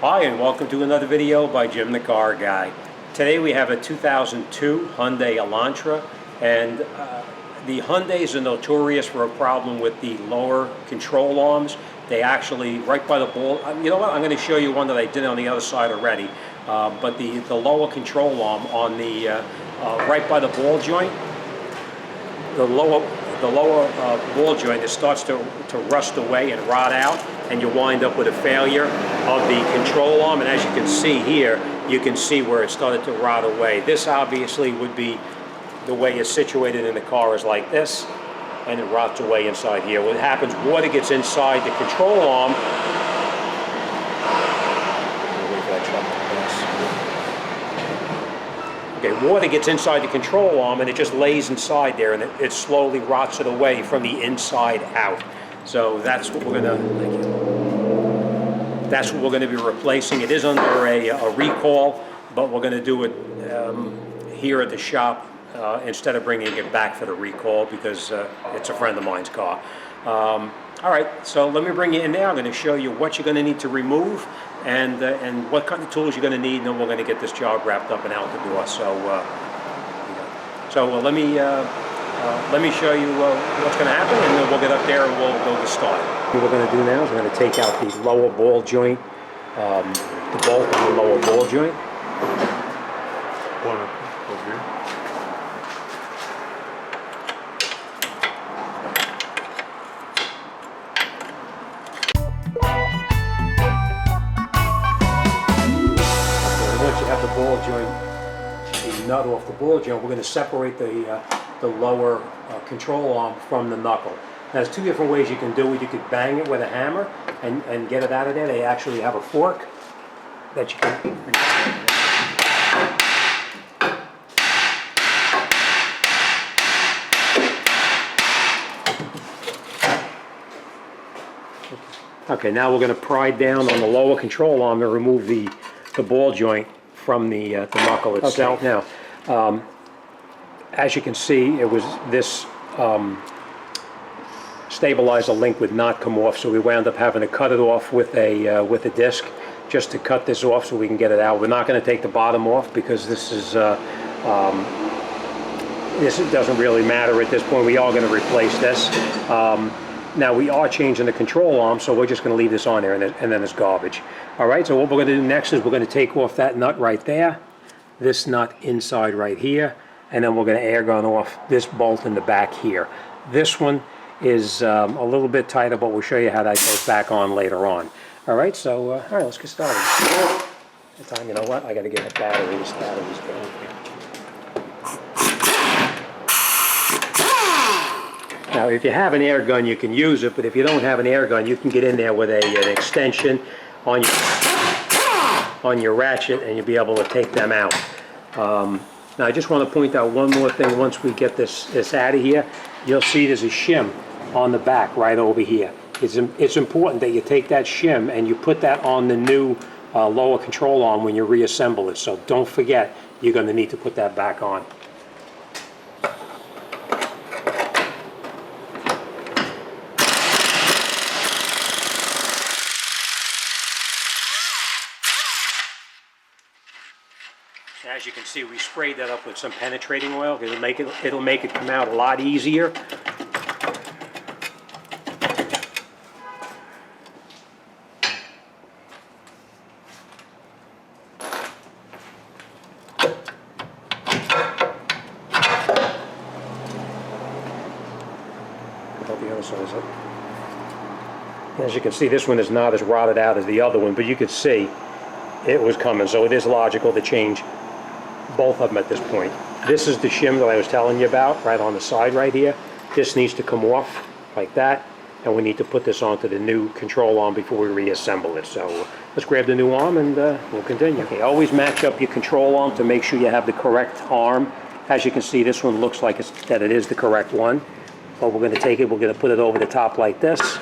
Hi, and welcome to another video by Jim the Car Guy. Today we have a 2002 Hyundai Elantra, and the Hyundais are notorious for a problem with the lower control arms. They actually, right by the ball, you know what, I'm going to show you one that I did on the other side already, but the lower control arm on the, right by the ball joint, the lower ball joint, it starts to rust away and rot out, and you wind up with a failure of the control arm. And as you can see here, you can see where it started to rot away. This obviously would be the way it's situated in the car is like this, and it rots away inside here. What happens, water gets inside the control arm. Okay, water gets inside the control arm and it just lays inside there, and it slowly rots it away from the inside out. So that's what we're gonna be replacing. It is under a recall, but we're gonna do it here at the shop instead of bringing it back for the recall, because it's a friend of mine's car. All right, so let me bring you in there. I'm going to show you what you're going to need to remove and what kind of tools you're going to need, and then we're going to get this job wrapped up and out the door. So, let me show you what's going to happen, and then we'll get up there and we'll go to start. What we're going to do now is we're going to take out the lower ball joint, the bolt on the lower ball joint. One over here. The ball joint, the nut off the ball joint, we're going to separate the lower control arm from the knuckle. Now, there's two different ways you can do it. You could bang it with a hammer and get it out of there. They actually have a fork that you can. Okay, now we're going to pry down on the lower control arm to remove the ball joint from the knuckle itself. Okay. Now, as you can see, it was this stabilizer link would not come off, so we wound up having to cut it off with a disc just to cut this off so we can get it out. We're not going to take the bottom off because this doesn't really matter at this point. We are going to replace this. Now we are changing the control arm, so we're just going to leave this on there, and then it's garbage. All right, so what we're going to do next is we're going to take off that nut right there, this nut inside right here, and then we're going to air gun off this bolt in the back here. This one is a little bit tighter, but we'll show you how that goes back on later on. All right, so all right, let's get started. This time, you know what? I got to get the batteries going. Now, if you have an air gun, you can use it, but if you don't have an air gun, you can get in there with an extension on your ratchet, and you'll be able to take them out. Now, I just want to point out one more thing. Once we get this out of here, you'll see there's a shim on the back right over here. It's important that you take that shim and you put that on the new lower control arm when you reassemble it. So don't forget, you're going to need to put that back on. As you can see, we sprayed that up with some penetrating oil because it'll make it come out a lot easier. About the other side is up. As you can see, this one is not as rotted out as the other one, but you could see it was coming, so it is logical to change both of them at this point. This is the shim that I was telling you about, right on the side right here. This needs to come off like that, and we need to put this onto the new control arm before we reassemble it. So let's grab the new arm and we'll continue. Okay, always match up your control arm to make sure you have the correct arm. As you can see, this one looks like that it is the correct one. But we're going to take it, we're going to put it over the top like this,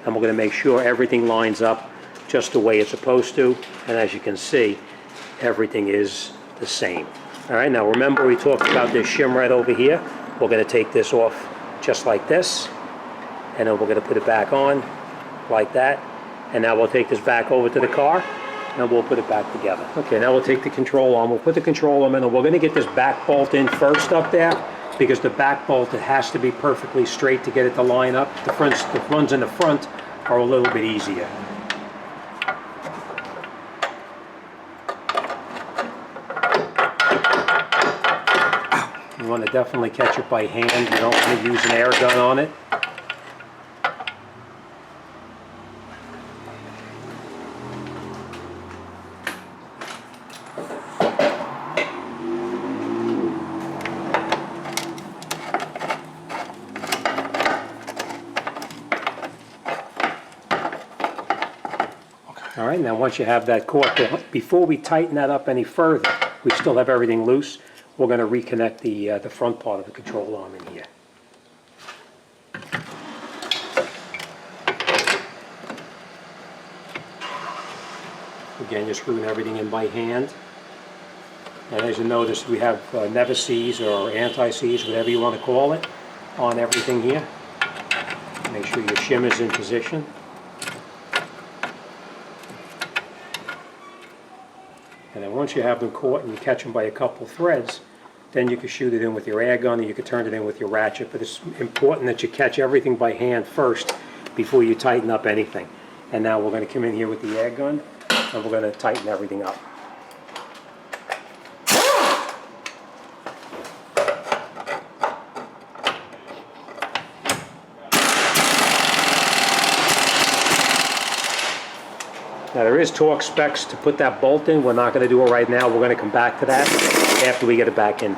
and we're going to make sure everything lines up just the way it's supposed to. And as you can see, everything is the same. All right, now remember we talked about this shim right over here. We're going to take this off just like this, and then we're going to put it back on like that. And now we'll take this back over to the car, and we'll put it back together. Okay, now we'll take the control arm, we'll put the control arm in, and we're going to get this back bolt in first up there, because the back bolt, it has to be perfectly straight to get it to line up. The ones in the front are a little bit easier. You want to definitely catch it by hand. You don't want to use an air gun on it. All right, now once you have that caught, before we tighten that up any further, we still have everything loose. We're going to reconnect the front part of the control arm in here. Again, you're screwing everything in by hand. And as you notice, we have never seize or anti-seize, whatever you want to call it, on everything here. Make sure your shim is in position. And then once you have them caught and you catch them by a couple threads, then you can shoot it in with your air gun, or you can turn it in with your ratchet. But it's important that you catch everything by hand first before you tighten up anything. And now we're going to come in here with the air gun, and we're going to tighten everything up. Now there is torque specs to put that bolt in. We're not going to do it right now. We're going to come back to that after we get it back in.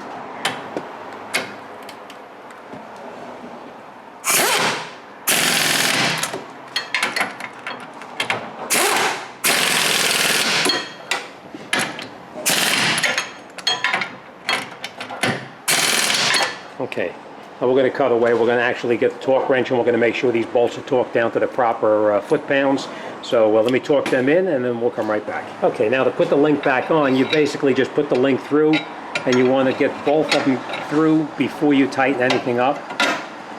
Okay, now we're going to cut away. We're going to actually get the torque wrench, and we're going to make sure these bolts are torqued down to the proper foot-pounds. So let me torque them in, and then we'll come right back. Okay, now to put the link back on, you basically just put the link through, and you want to get both of them through before you tighten anything up.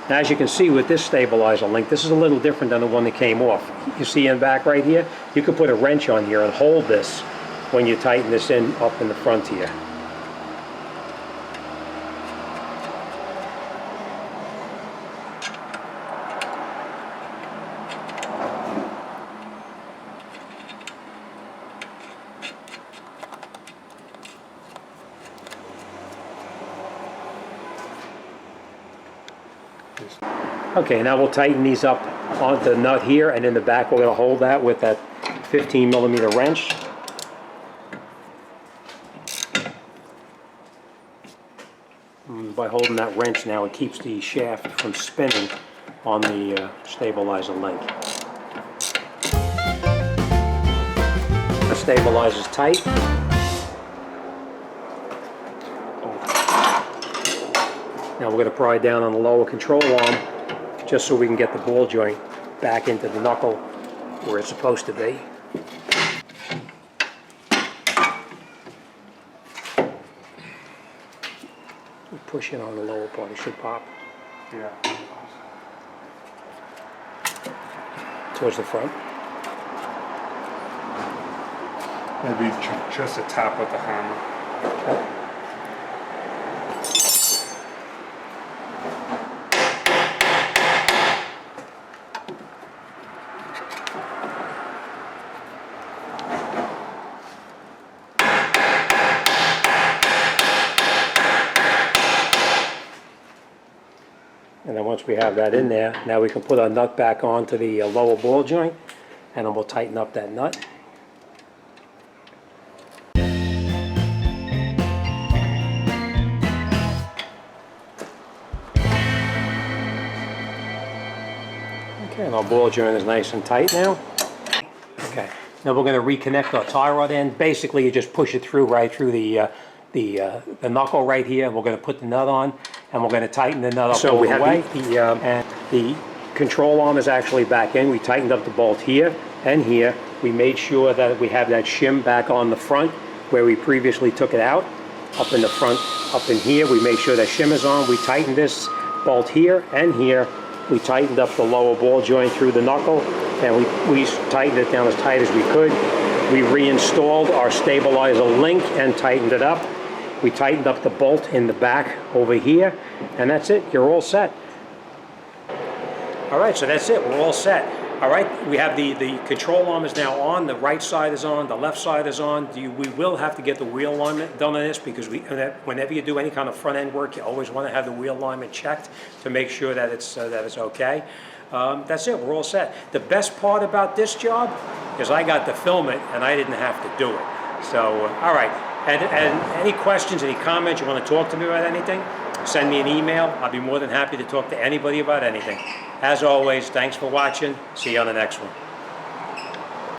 Now, as you can see with this stabilizer link, this is a little different than the one that came off. You see in back right here, you can put a wrench on here and hold this when you tighten this in up in the front here. Okay, now we'll tighten these up onto the nut here, and in the back we're going to hold that with that 15mm wrench. And by holding that wrench now, it keeps the shaft from spinning on the stabilizer link. The stabilizer's tight. Now we're going to pry down on the lower control arm, just so we can get the ball joint back into the knuckle where it's supposed to be. We push in on the lower part, it should pop. Yeah. Towards the front. Maybe just a tap with the hammer. Okay. And then once we have that in there, now we can put our nut back onto the lower ball joint, and then we'll tighten up that nut. Okay, and our ball joint is nice and tight now. Okay, now we're going to reconnect our tie rod end. Basically, you just push it through right through the knuckle right here. We're going to put the nut on, and we're going to tighten the nut up all the way. And the control arm is actually back in. We tightened up the bolt here and here. We made sure that we have that shim back on the front where we previously took it out. Up in the front, up in here, we made sure that shim is on. We tightened this bolt here and here. We tightened up the lower ball joint through the knuckle, and we tightened it down as tight as we could. We reinstalled our stabilizer link and tightened it up. We tightened up the bolt in the back over here, and that's it. You're all set. All right, so that's it. We're all set. All right, we have the control arm is now on. The right side is on. The left side is on. We will have to get the wheel alignment done on this because whenever you do any kind of front end work, you always want to have the wheel alignment checked to make sure that it's okay. That's it. We're all set. The best part about this job is I got to film it and I didn't have to do it. So, all right. And any questions, any comments, you want to talk to me about anything, send me an email. I'll be more than happy to talk to anybody about anything. As always, thanks for watching. See you on the next one.